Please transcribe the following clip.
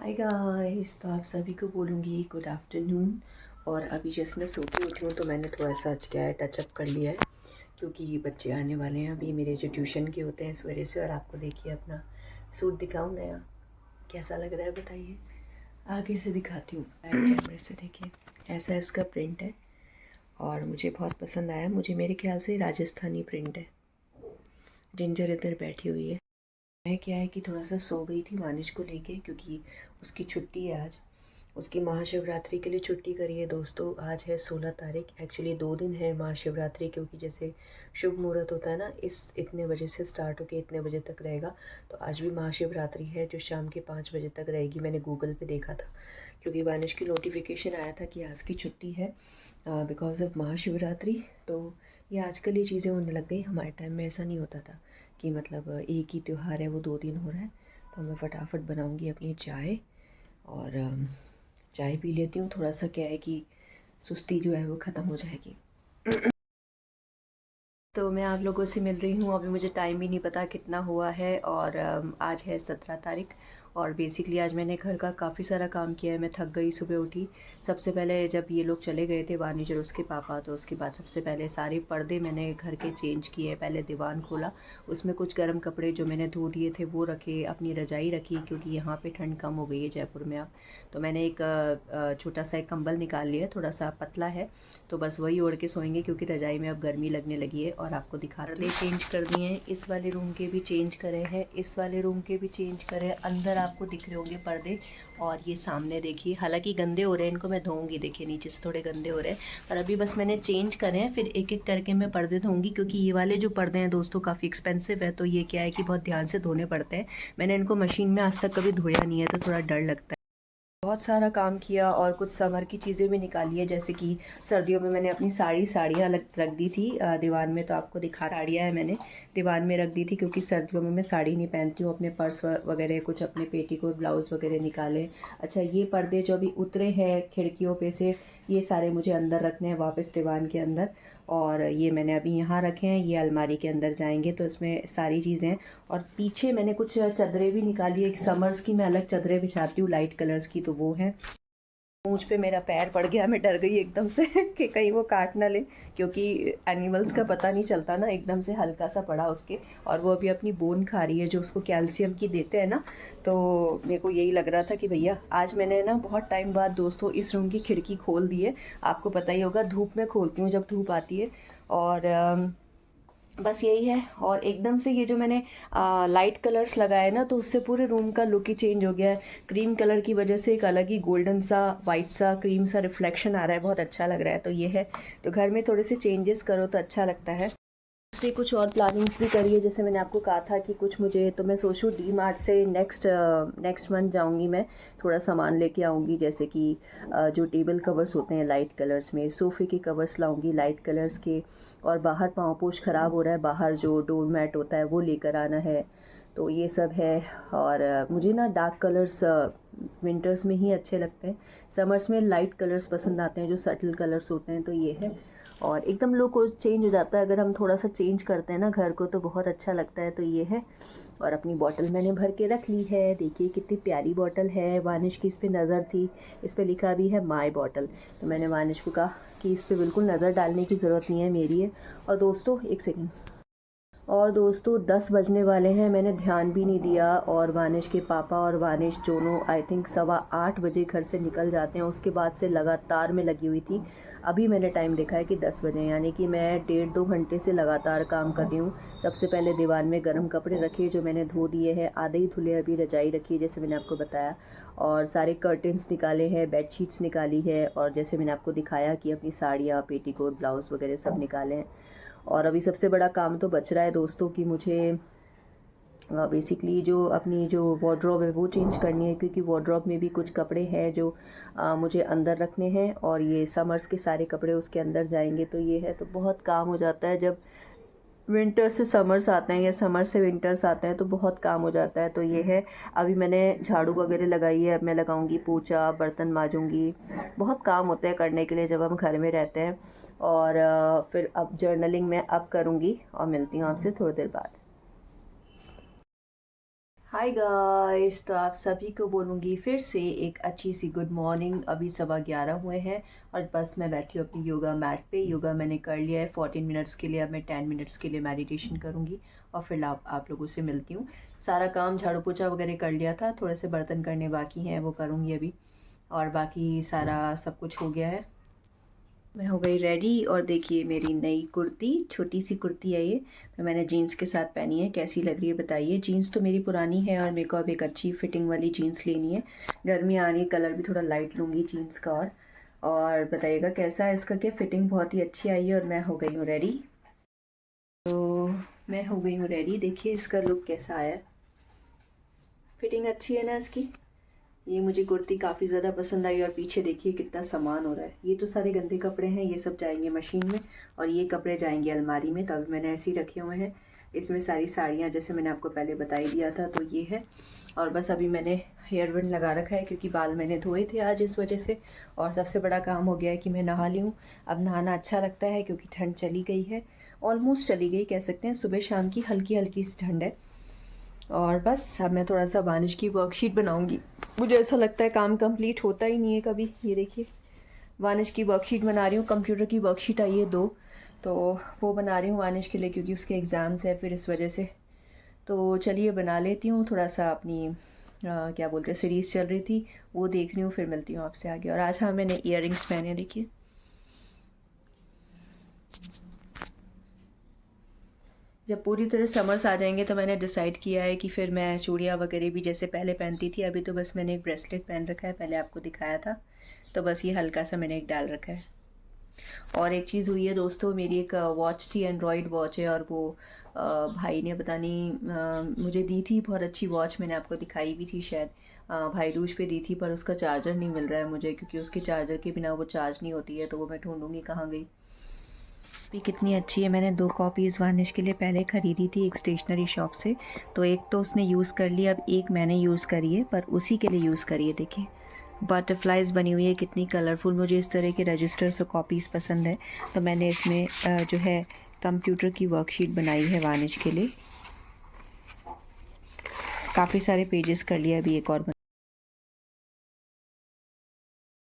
Hi guys, तो आप सभी को बोलूँगी गुड आफ्टरनून। और अभी जस्ट मैं सो के उठी हूँ तो मैंने थोड़ा सा आज क्या है टचअप कर लिया है, क्योंकि बच्चे आने वाले हैं अभी मेरे जो ट्यूशन के होते हैं इस वजह से। और आपको देखिए अपना सूट दिखाऊँ नया, कैसा लग रहा है बताइए। आगे से दिखाती हूँ, कैमरे से देखिए, ऐसा इसका प्रिंट है और मुझे बहुत पसंद आया। मुझे मेरे ख्याल से राजस्थानी प्रिंट है। जिंजर इधर बैठी हुई है। मैं क्या है कि थोड़ा सा सो गई थी वानिश को लेके, क्योंकि उसकी छुट्टी है आज। उसकी महाशिवरात्रि के लिए छुट्टी करी है दोस्तों। आज है 16 तारीख। एक्चुअली 2 दिन है महाशिवरात्रि, क्योंकि जैसे शुभ मुहूर्त होता है ना, इस इतने बजे से स्टार्ट होकर इतने बजे तक रहेगा। तो आज भी महाशिवरात्रि है जो शाम के 5 बजे तक रहेगी। मैंने गूगल पे देखा था, क्योंकि वानिश की नोटिफिकेशन आया था कि आज की छुट्टी है बिकॉज ऑफ महाशिवरात्रि। तो ये आजकल ये चीज़ें होने लग गई। हमारे टाइम में ऐसा नहीं होता था कि मतलब एक ही त्यौहार है वो 2 दिन हो रहा है। तो मैं फटाफट बनाऊंगी अपनी चाय और चाय पी लेती हूँ। थोड़ा सा क्या है कि सुस्ती जो है वो ख़त्म हो जाएगी। तो मैं आप लोगों से मिल रही हूँ। अभी मुझे टाइम भी नहीं पता कितना हुआ है, और आज है 17 तारीख। और बेसिकली आज मैंने घर का काफ़ी सारा काम किया है। मैं थक गई, सुबह उठी। सबसे पहले जब ये लोग चले गए थे वानिश और उसके पापा, तो उसके बाद सबसे पहले सारे पर्दे मैंने घर के चेंज किए। पहले दीवान खोला, उसमें कुछ गर्म कपड़े जो मैंने धो दिए थे वो रखे, अपनी रजाई रखी, क्योंकि यहाँ पे ठंड कम हो गई है जयपुर में अब। तो मैंने एक छोटा सा एक कंबल निकाल लिया, थोड़ा सा पतला है, तो बस वही ओढ़ के सोएंगे, क्योंकि रजाई में अब गर्मी लगने लगी है। और आपको दिखा रहे चेंज कर दिए हैं, इस वाले रूम के भी चेंज करे हैं, इस वाले रूम के भी चेंज करे हैं। अंदर आपको दिख रहे होंगे पर्दे, और ये सामने देखिए, हालांकि गंदे हो रहे हैं, इनको मैं धोऊंगी। देखिए नीचे से थोड़े गंदे हो रहे हैं, पर अभी बस मैंने चेंज करे हैं, फिर एक एक करके मैं पर्दे धोऊंगी। क्योंकि ये वाले जो पर्दे हैं दोस्तों काफ़ी एक्सपेंसिव है, तो ये क्या है कि बहुत ध्यान से धोने पड़ते हैं। मैंने इनको मशीन में आज तक कभी धोया नहीं है, तो थोड़ा डर लगता है। बहुत सारा काम किया और कुछ समर की चीज़ें भी निकाली है, जैसे कि सर्दियों में मैंने अपनी साड़ियाँ रख दी थी दीवार में। तो आपको दिखा, साड़ियाँ हैं मैंने दीवार में रख दी थी, क्योंकि सर्दियों में मैं साड़ी नहीं पहनती हूँ। अपने पर्स वगैरह, कुछ अपने पेटीकोट ब्लाउज़ वगैरह निकाले। अच्छा, ये पर्दे जो अभी उतरे हैं खिड़कियों पे से, ये सारे मुझे अंदर रखने हैं वापस दीवान के अंदर। और ये मैंने अभी यहाँ रखे हैं, ये अलमारी के अंदर जाएंगे, तो इसमें सारी चीज़ें। और पीछे मैंने कुछ चादरें भी निकाली है। एक समर्स की मैं अलग चादरें बिछाती हूँ लाइट कलर्स की, तो वो है। मूंछ पे मेरा पैर पड़ गया, मैं डर गई एकदम से कि कहीं वो काट ना ले, क्योंकि एनिमल्स का पता नहीं चलता ना, एकदम से हल्का सा पड़ा उसके। और वो अभी अपनी बोन खा रही है जो उसको कैल्शियम की देते हैं ना। तो मेरे को यही लग रहा था कि भैया आज मैंने ना बहुत टाइम बाद दोस्तों इस रूम की खिड़की खोल दी है। आपको पता ही होगा, धूप में खोलती हूँ जब धूप आती है। और बस यही है। और एकदम से ये जो मैंने लाइट कलर्स लगाए ना, तो उससे पूरे रूम का लुक ही चेंज हो गया है। क्रीम कलर की वजह से एक अलग ही गोल्डन सा, वाइट सा, क्रीम सा रिफ्लेक्शन आ रहा है, बहुत अच्छा लग रहा है। तो ये है, तो घर में थोड़े से चेंजेस करो तो अच्छा लगता है। दूसरी कुछ और प्लानिंग्स भी करी है, जैसे मैंने आपको कहा था कि कुछ मुझे, तो मैं सोच रही हूँ डी मार्ट से नेक्स्ट मंथ जाऊँगी मैं, थोड़ा सामान लेके आऊँगी। जैसे कि जो टेबल कवर्स होते हैं लाइट कलर्स में, सोफ़े के कवर्स लाऊँगी लाइट कलर्स के। और बाहर पाँव पोछ ख़राब हो रहा है, बाहर जो डोर मैट होता है वो लेकर आना है। तो ये सब है। और मुझे ना डार्क कलर्स विंटर्स में ही अच्छे लगते हैं। समर्स में लाइट कलर्स पसंद आते हैं, जो सटल कलर्स होते हैं। तो ये है। और एकदम लुक चेंज हो जाता है अगर हम थोड़ा सा चेंज करते हैं ना घर को, तो बहुत अच्छा लगता है। तो ये है। और अपनी बॉटल मैंने भर के रख ली है, देखिए कितनी प्यारी बॉटल है। वानिश की इस पर नज़र थी, इस पर लिखा भी है माय बॉटल। तो मैंने वानिश को कहा कि इस पर बिल्कुल नज़र डालने की ज़रूरत नहीं है, मेरी है। और दोस्तों एक सेकेंड, और दोस्तों 10 बजने वाले हैं, मैंने ध्यान भी नहीं दिया। और वानिश के पापा और वानिश दोनों आई थिंक 7:15 घर से निकल जाते हैं। उसके बाद से लगातार मैं लगी हुई थी। अभी मैंने टाइम देखा है कि 10 बजे, यानी कि मैं 1.5-2 घंटे से लगातार काम कर रही हूँ। सबसे पहले दीवार में गर्म कपड़े रखे जो मैंने धो दिए हैं, आधे ही धुले, अभी रजाई रखी है जैसे मैंने आपको बताया। और सारे कर्टन्स निकाले हैं, बेडशीट्स निकाली है, और जैसे मैंने आपको दिखाया कि अपनी साड़ियाँ, पेटीकोट, ब्लाउज़ वगैरह सब निकाले हैं। और अभी सबसे बड़ा काम तो बच रहा है दोस्तों कि मुझे बेसिकली जो अपनी जो वार्डरोब है वो चेंज करनी है, क्योंकि वार्डरोब में भी कुछ कपड़े हैं जो मुझे अंदर रखने हैं, और ये समर्स के सारे कपड़े उसके अंदर जाएंगे। तो ये है, तो बहुत काम हो जाता है जब विंटर से समर्स आते हैं या समर से विंटर्स आते हैं, तो बहुत काम हो जाता है। तो ये है। अभी मैंने झाड़ू वगैरह लगाई है, अब मैं लगाऊंगी पोछा, बर्तन माजूंगी। बहुत काम होता है करने के लिए जब हम घर में रहते हैं। और फिर अब जर्नलिंग मैं अब करूंगी, और मिलती हूँ आपसे थोड़ी देर बाद। हाय गाइस, तो आप सभी को बोलूँगी फिर से एक अच्छी सी गुड मॉर्निंग। अभी 11:15 हुए हैं और बस मैं बैठी हूँ अपनी योगा मैट पे। योगा मैंने कर लिया है 14 मिनट्स के लिए। अब मैं 10 मिनट्स के लिए मेडिटेशन करूँगी और फिर आप लोगों से मिलती हूँ। सारा काम झाड़ू पोछा वगैरह कर लिया था, थोड़े से बर्तन करने बाकी हैं, वो करूँगी अभी। और बाकी सारा सब कुछ हो गया है। मैं हो गई रेडी और देखिए मेरी नई कुर्ती, छोटी सी कुर्ती है ये। तो मैंने जीन्स के साथ पहनी है, कैसी लग रही है बताइए। जीन्स तो मेरी पुरानी है और मेरे को अब एक अच्छी फिटिंग वाली जीन्स लेनी है। गर्मी आ रही है, कलर भी थोड़ा लाइट लूँगी जीन्स का। और बताइएगा कैसा है इसका, क्या फिटिंग बहुत ही अच्छी आई है और मैं हो गई हूँ रेडी। तो मैं हो गई हूँ रेडी, देखिए इसका लुक कैसा आया। फिटिंग अच्छी है ना इसकी। ये मुझे कुर्ती काफ़ी ज़्यादा पसंद आई और पीछे देखिए कितना सामान हो रहा है। ये तो सारे गंदे कपड़े हैं, ये सब जाएंगे मशीन में और ये कपड़े जाएंगे अलमारी में। तो अभी मैंने ऐसे ही रखे हुए हैं। इसमें सारी साड़ियाँ जैसे मैंने आपको पहले बता ही दिया था, तो ये है। और बस अभी मैंने हेयर बैंड लगा रखा है क्योंकि बाल मैंने धोए थे आज इस वजह से। और सबसे बड़ा काम हो गया है कि मैं नहा ली हूँ। अब नहाना अच्छा लगता है क्योंकि ठंड चली गई है, ऑलमोस्ट चली गई कह सकते हैं। सुबह शाम की हल्की हल्की सी ठंड है। और बस अब मैं थोड़ा सा वानिश की वर्कशीट बनाऊंगी। मुझे ऐसा लगता है काम कंप्लीट होता ही नहीं है कभी। ये देखिए वानिश की वर्कशीट बना रही हूँ। कंप्यूटर की वर्कशीट आई है 2, तो वो बना रही हूँ वानिश के लिए क्योंकि उसके एग्ज़ाम्स है फिर इस वजह से। तो चलिए बना लेती हूँ। थोड़ा सा अपनी क्या बोलते हैं सीरीज़ चल रही थी, वो देख रही हूँ, फिर मिलती हूँ आपसे आगे। और आज हाँ मैंने इयर पहने, देखिए। जब पूरी तरह समर्स आ जाएंगे तो मैंने डिसाइड किया है कि फिर मैं चूड़ियाँ वगैरह भी जैसे पहले पहनती थी। अभी तो बस मैंने एक ब्रेसलेट पहन रखा है, पहले आपको दिखाया था, तो बस ये हल्का सा मैंने एक डाल रखा है। और एक चीज़ हुई है दोस्तों, मेरी एक वॉच थी, एंड्रॉयड वॉच है, और वो भाई ने पता नहीं मुझे दी थी। बहुत अच्छी वॉच, मैंने आपको दिखाई भी थी शायद। भाई दूज पे दी थी, पर उसका चार्जर नहीं मिल रहा है मुझे क्योंकि उसके चार्जर के बिना वो चार्ज नहीं होती है। तो वो मैं ढूंढूंगी कहाँ गई। भी कितनी अच्छी है। मैंने 2 कॉपीज़ वार्निश के लिए पहले ख़रीदी थी एक स्टेशनरी शॉप से। तो एक तो उसने यूज़ कर लिया, अब एक मैंने यूज़ करी है, पर उसी के लिए यूज़ करी है। देखिए बटरफ्लाइज बनी हुई है, कितनी कलरफुल। मुझे इस तरह के रजिस्टर्स और कॉपीज़ पसंद है, तो मैंने इसमें जो है कंप्यूटर की वर्कशीट बनाई है वार्निश के लिए। काफ़ी सारे पेजेस कर लिया, अभी एक और